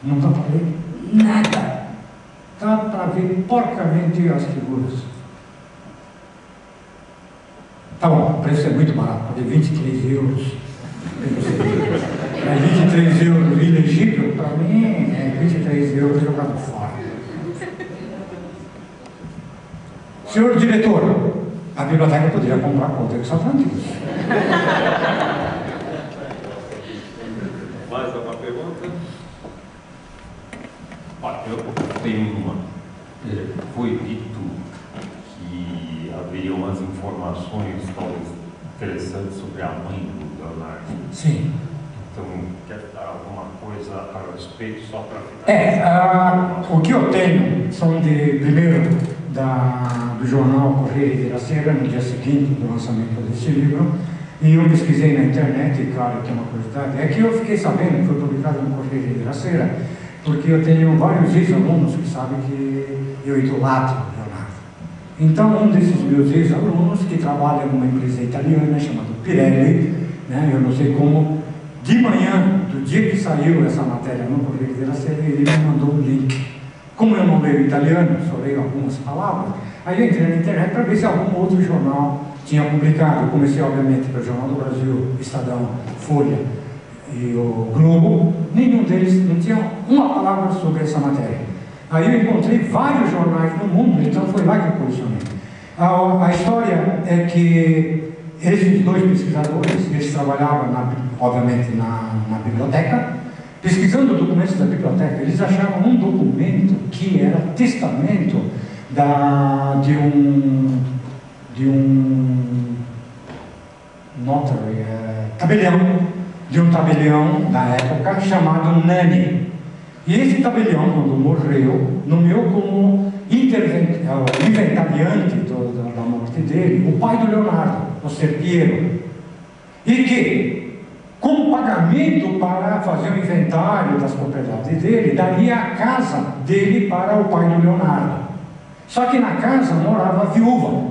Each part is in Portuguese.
Nunca falei nada. Tá para ver porcamente as figuras. Tá bom, o preço é muito barato, paguei 23 euros. É 23 euros ilegível, para mim é 23 euros jogado fora. Senhor diretor, a biblioteca poderia comprar Codex Atlantis. Mais alguma pergunta? Olha, eu tenho uma. Foi dito que haveria umas informações talvez interessantes sobre a mãe do Leonardo. Sim. Então, quer dar alguma coisa a respeito, só para finalizar? O que eu tenho são primeiro do jornal Correio de Iracema, no dia seguinte do lançamento desse livro, e eu pesquisei na internet, e claro, tem uma curiosidade, é que eu fiquei sabendo que foi publicado no Correio de Iracema, porque eu tenho vários ex-alunos que sabem que eu idolatro o Leonardo. Então, um desses meus ex-alunos, que trabalha numa empresa italiana chamada Pirelli, né, eu não sei como, de manhã, do dia que saiu essa matéria no Correio de Iracema, ele me mandou um link. Como eu não leio italiano, só leio algumas palavras, aí eu entrei na internet para ver se algum outro jornal tinha publicado. Eu comecei, obviamente, pelo Jornal do Brasil, Estadão, Folha e o Globo. Nenhum deles não tinha uma palavra sobre essa matéria. Aí eu encontrei vários jornais no mundo, então foi lá que eu colecionei. A história é que esses dois pesquisadores, eles trabalhavam, obviamente, na biblioteca, pesquisando documentos da biblioteca. Eles acharam um documento que era testamento de um notary, de um tabelião da época chamado Nani. E esse tabelião, quando morreu, nomeou como inventariante da morte dele o pai do Leonardo, o Ser Piero. E que, como pagamento para fazer o inventário das propriedades dele, daria a casa dele para o pai do Leonardo. Só que na casa morava a viúva.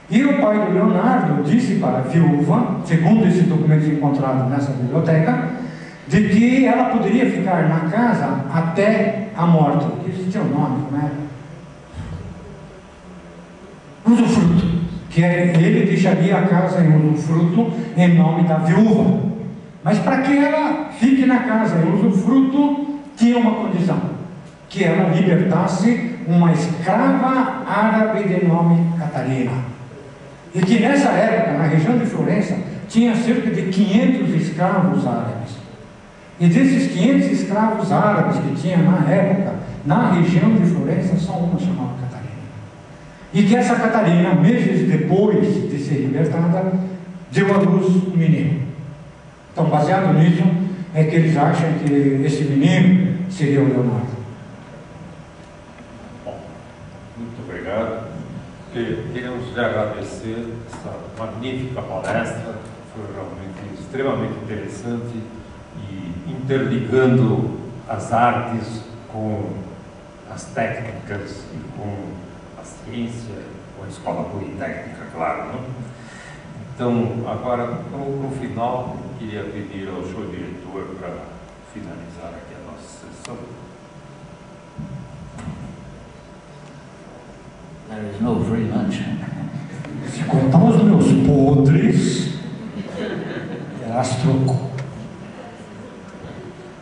E o pai do Leonardo disse para a viúva, segundo esses documentos encontrados nessa biblioteca, de que ela poderia ficar na casa até a morte. Isso tinha um nome, como é? Usufruto. Que ele deixaria a casa em usufruto em nome da viúva. Mas para que ela fique na casa em usufruto, tinha uma condição: que ela libertasse uma escrava árabe de nome Catarina. E que nessa época, na região de Florença, tinha cerca de 500 escravos árabes. E desses 500 escravos árabes que tinha na época, na região de Florença, só uma chamava Catarina. E que essa Catarina, meses depois de ser libertada, deu à luz um menino. Então, baseado nisso, é que eles acham que esse menino seria o Leonardo. Bom, muito obrigado. Queremos lhe agradecer essa magnífica palestra, foi realmente extremamente interessante e interligando as artes com as técnicas e com a ciência, com a escola politécnica, claro, não? Então, agora, para o final, eu queria pedir ao senhor diretor para finalizar aqui a nossa sessão. There is no free lunch. Se contar os meus podres, elas troco.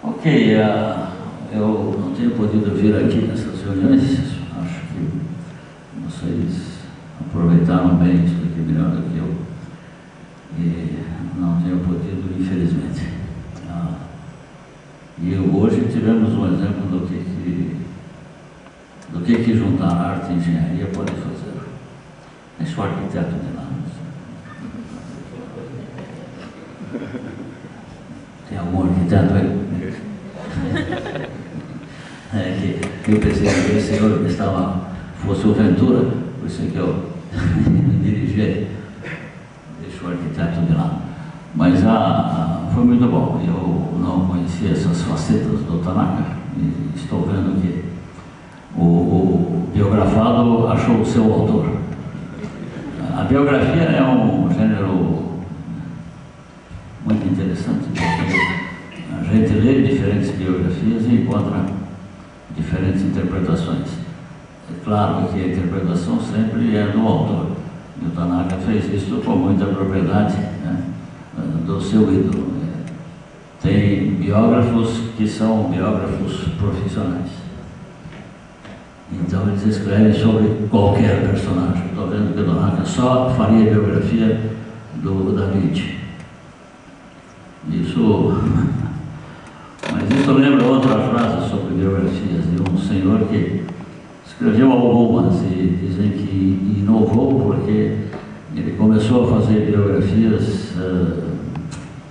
Ok, eu não tenho podido vir aqui nessas reuniões, acho que vocês aproveitaram bem isso aqui melhor do que eu, e não tenho podido, infelizmente. E hoje tivemos um exemplo do que juntar arte e engenharia pode fazer. Deixa o arquiteto de lá. Tem algum arquiteto aí? Que eu pensei que esse senhor que fosse o Ventura, por isso que eu me dirigi. Deixa o arquiteto de lá. Mas foi muito bom. Eu não conhecia essas facetas do Tanaka e estou vendo que o biografado achou o seu autor. A biografia é um gênero muito interessante, porque a gente lê diferentes biografias e encontra diferentes interpretações. É claro que a interpretação sempre é do autor. E o Tanaka fez isso com muita propriedade, né, do seu ídolo. Tem biógrafos que são biógrafos profissionais. Então eles escrevem sobre qualquer personagem. Estou vendo que o Tanaka só faria biografia do Da Vinci. Mas isso lembra outra frase sobre biografias de um senhor que escreveu algumas e dizem que inovou porque ele começou a fazer biografias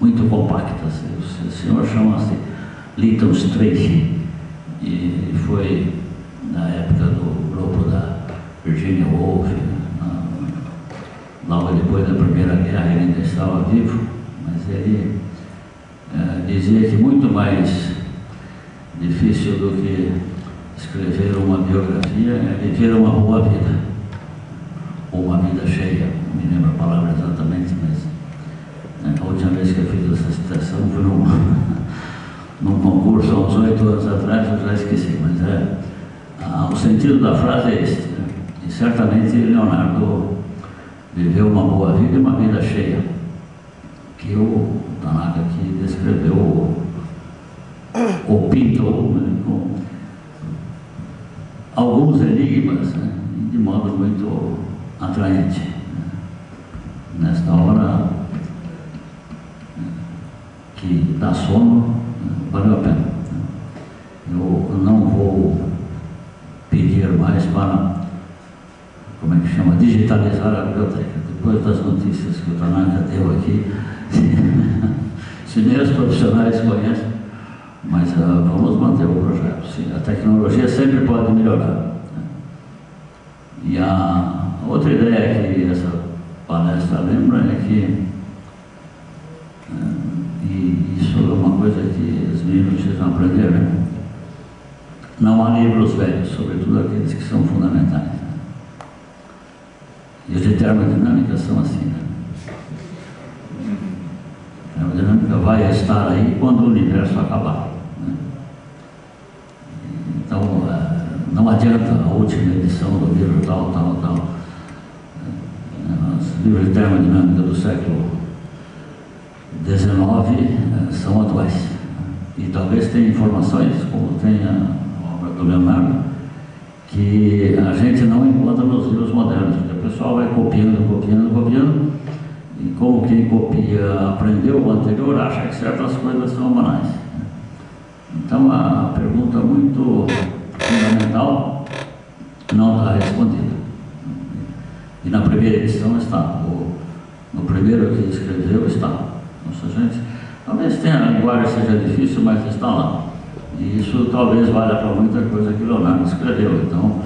muito compactas. O senhor chama-se Lytton Strachey e foi na época do grupo da Virginia Woolf, logo depois da Primeira Guerra. Ele ainda estava vivo, mas ele dizia que muito mais difícil do que escrever uma biografia é viver uma boa vida, ou uma vida cheia. Não me lembro a palavra exatamente, mas a última vez que eu fiz essa citação foi num concurso há uns 8 anos atrás, eu já esqueci, mas o sentido da frase é este, né? E certamente Leonardo viveu uma boa vida e uma vida cheia, que o Tanaka aqui descreveu ou pintou, né, com alguns enigmas, né, de modo muito atraente. Nesta hora que dá sono, valeu a pena. Eu não vou pedir mais para, como é que chama, digitalizar a biblioteca. Depois das notícias que o Tanaka deu aqui, se nem os profissionais conhecem, mas vamos manter o projeto. Sim, a tecnologia sempre pode melhorar, né? E a outra ideia que essa palestra lembra é que, e isso é uma coisa que os meninos precisam aprender, né? Não há livros velhos, sobretudo aqueles que são fundamentais, né? E os de termodinâmica são assim, né? A termodinâmica vai estar aí quando o universo acabar, né? Então, não adianta a última edição do livro tal. Os livros de termodinâmica do século XIX são atuais. E talvez tenha informações, como tem a obra do Leonardo, que a gente não encontra nos livros modernos, porque o pessoal vai copiando, e como quem copia aprendeu o anterior, acha que certas coisas são banais. Então a pergunta muito fundamental não está respondida. E na primeira edição está, no primeiro que escreveu está. Nossa gente, talvez tenha a linguagem seja difícil, mas está lá. E isso talvez valha para muita coisa que Leonardo escreveu. Então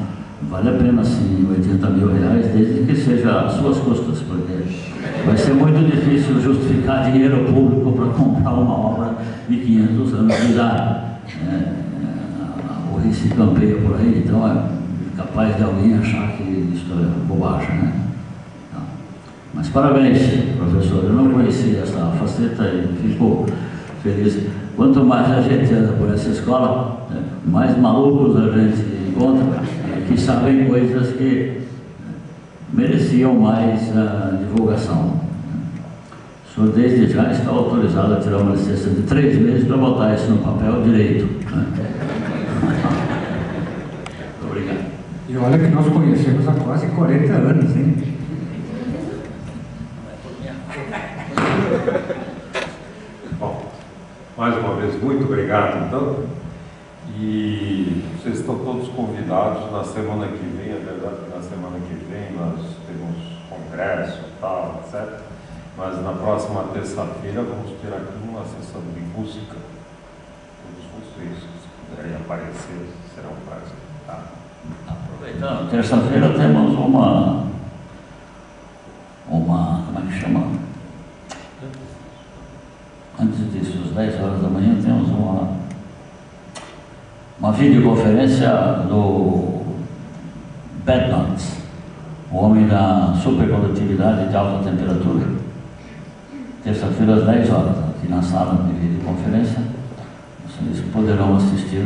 vale a pena sim R$80 mil, desde que seja às suas custas, porque vai ser muito difícil justificar dinheiro público para comprar uma obra de 500 anos de idade. O risco campeia por aí, então é capaz de alguém achar que isso é bobagem, né? Mas parabéns, professor. Eu não conhecia essa faceta e fico feliz. Quanto mais a gente anda por essa escola, mais malucos a gente encontra, que sabem coisas que mereciam mais divulgação. O senhor desde já está autorizado a tirar uma licença de 3 meses para botar isso no papel direito, né? Muito obrigado. E olha que nós conhecemos há quase 40 anos, hein? Bom, mais uma vez, muito obrigado, então. E vocês estão todos convidados na semana que vem. É verdade que na semana que vem nós temos congresso e tal, etc. Mas na próxima terça-feira vamos ter aqui uma sessão de música. Todos vocês, se puderem aparecer, será um prazer. Tá? Aproveitando, terça-feira temos uma, como é que chama? Antes disso, às 10 horas da manhã, temos uma videoconferência do Bednant, o homem da supercondutividade de alta temperatura. Terça-feira, às 10 horas, aqui na sala de videoconferência, vocês poderão assistir.